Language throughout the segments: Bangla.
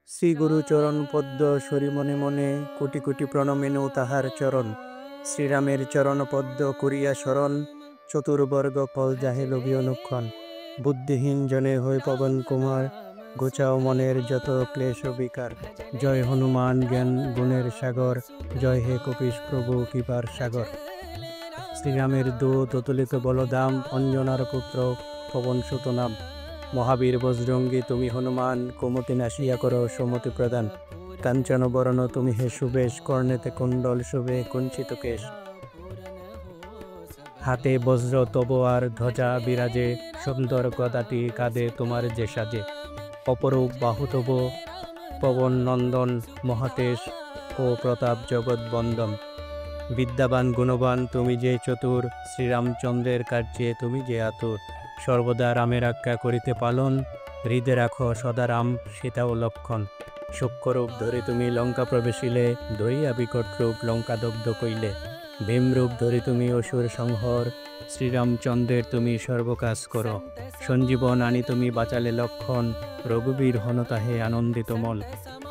শ্রী গুরু চরণ পদ্ম সরি মনে মনে কোটি কোটি প্রণমেনু তাহার চরণ। শ্রীরামের চরণ পদ্ম করিয়া শরণ, চতুর্বর্গ ফল যাহে লোভী অনুক্ষণ। বুদ্ধিহীন জনে হই পবন কুমার, গোচাও মনের যত ক্লেশ বিকার। জয় হনুমান জ্ঞান গুণের সাগর, জয় হে কপিশ প্রভু কৃপার সাগর। শ্রীরামের দূত অতুলিত বলদাম, অঞ্জনার পুত্র পবন সুত নাম। মহাবীর বজরঙ্গী তুমি হনুমান, কুমতি নাশিয়া করো সুমতি প্রদান। কাঞ্চন বরণ তুমি হে সুবেশ, কর্ণেতে কুণ্ডল শোভে কুঞ্চিত কেশ। হাতে বজ্র তবোয়ার ধ্বজা বিরাজে, সুন্দর গদাটি কাঁধে তোমার যে সাজে। অপরূপ বাহু তব পবন নন্দন, মহাতেজ ও প্রতাপ জগৎ বন্দন। বিদ্যাবান গুণবান তুমি যে চতুর, শ্রীরামচন্দ্রের কার্যে তুমি যে আতুর। সর্বদা রামের আজ্ঞা করিতে পালন, হৃদে রাখো সদা রাম সীতা ও লক্ষণ। সূক্ষ্মরূপ ধরে তুমি লঙ্কা প্রবেশিলে, ধরিয়া বিকট রূপ লঙ্কা দগ্ধ কইলে। ভীমরূপ ধরে তুমি অসুর সংহর, শ্রীরামচন্দ্রের তুমি সর্বকাজ করো। সঞ্জীবন আনি তুমি বাঁচালে লক্ষণ, রঘুবীর হন তাহে আনন্দিত মল।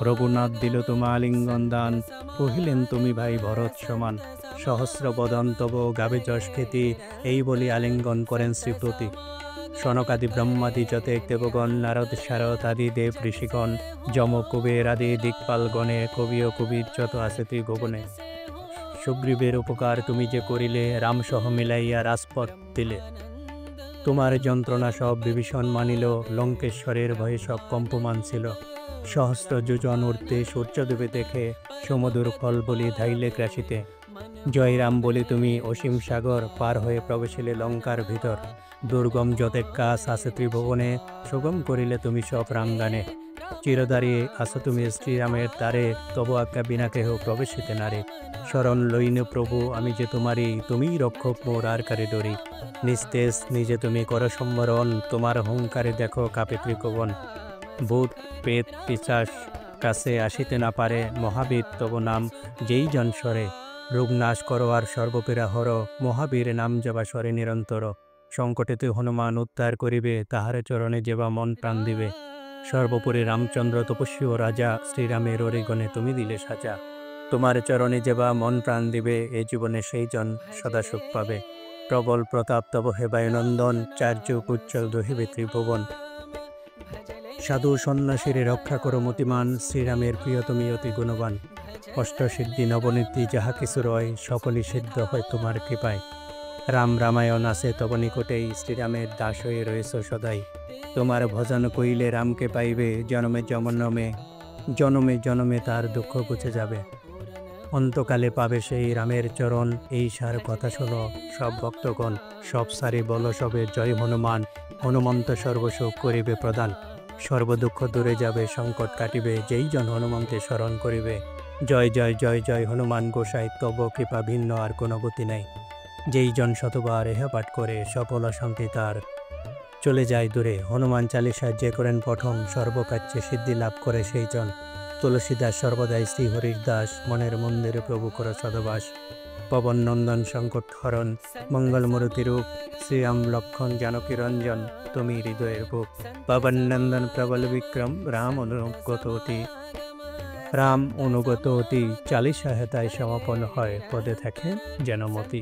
রঘুনাথ দিল তোমা আলিঙ্গন দান, কহিলেন তুমি ভাই ভরত সমান। সহস্র বদন তব গাবে যশ খ্যাতি, এই বলি আলিঙ্গন করেন শ্রীপ্রতি। সনকাদি ব্রহ্মাদি যতেক দেবগণ, নারদ শারদ আদি দেব ঋষিগণ। যম কুবের আদি দিকপালগণে, কবি ও কবির যত আছে তুই গোপনে। সুগ্রীবের উপকার তুমি যে করিলে, রাম সহ মিলাইয়া রাজপথ দিলে। তোমার যন্ত্রণা সব বিভীষণ মানিল, লঙ্কেশ্বরের ভয়ে সব কম্পমান ছিল। সহস্র যোজন ঊর্ধ্বে সূর্যদেবে দেখে, সমুদর ফল বলি ধাইলে গ্রাসিতে। জয় রাম বলি তুমি অসীম সাগর, পার হয়ে প্রবেশিলে লঙ্কার ভিতর। দুর্গম যতেক কাজ আছে ত্রিভুবনে, সুগম করিলে তুমি সব রামগানে। চিরদাঁড়িয়ে আছো তুমি শ্রীরামের দ্বারে, তব আজ্ঞা বিনা কেহ প্রবেশিতে নারে। শরণ লইনে প্রভু আমি যে তোমারই, তুমিই রক্ষক মোর আর কারে ডরি। নিস্তেজ নিজে তুমি কর সম্বরণ, তোমার হুঙ্কারে দেখো কাপে ত্রিভুবন। ভূত প্রেত পিশাচ কাছে আসিতে না পারে, মহাবীর তব নাম যেই জন সরে। রোগ নাশ করো আর সর্বপীড়া হর, মহাবীর নাম জবা সরে নিরন্তর। সংকটেতে হনুমান উদ্ধার করিবে, তাহার চরণে যেবা মন প্রাণ দিবে। সর্বোপরি রামচন্দ্র তপস্বী ও রাজা, শ্রীরামের অরিগণে তুমি দিলে সাজা। তোমার চরণে যেবা মন প্রাণ দিবে, এ জীবনে সেই জন সদা সুখ পাবে। প্রবল প্রতাপ তব হে বায়ুনন্দন, চার্যক উজ্জ্বল দহিবে ত্রিভুবন। সাধু সন্ন্যাসীরে রক্ষা করো মতিমান, শ্রীরামের প্রিয় তুমি অতি গুণবান। অষ্টসিদ্ধি নবনীতি যাহা কিছু রয়, সকলই সিদ্ধ হয় তোমার কৃপায়। রাম রামায়ণ আছে তব নিকটেই, শ্রীরামের দাস হয়ে রয়েছ সদাই। তোমার ভজন কইলে রামকে পাইবে, জনমে জনমে জনমে জনমে তার দুঃখ ঘুচে যাবে। অন্তকালে পাবে সেই রামের চরণ, এই সার কথা শোনো সব ভক্তগণ। সব সারি বল সবে জয় হনুমান, হনুমন্ত সর্বসুখ করিবে প্রদান। সর্বদুঃখ দূরে যাবে সংকট কাটিবে, যেই জন হনুমন্তে স্মরণ করিবে। জয় জয় জয় জয় হনুমান গোসাই, তব কৃপা ভিন্ন আর কোনো গতি নাই। যেই জন শতবার এহা পাঠ করে, সফল শান্তি তার চলে যায় দূরে। হনুমান চালিসা যে করেন পঠন, সর্বকার্যে সিদ্ধি লাভ করে সেই জন। তুলসীদাস সর্বদাই শ্রীহরির দাস, মনের মন্দিরে প্রভু কর সদবাস। পবন নন্দন সংকট হরণ, মঙ্গলমূর্তি রূপ, শ্রীরাম লক্ষণ জানকী রঞ্জন, তুমি হৃদয়ের বুক। পবন নন্দন প্রবল বিক্রম, রাম অনুগত অতি, চালিসা হেতায় সমাপন হয়, পদে থাকে যেন মতি।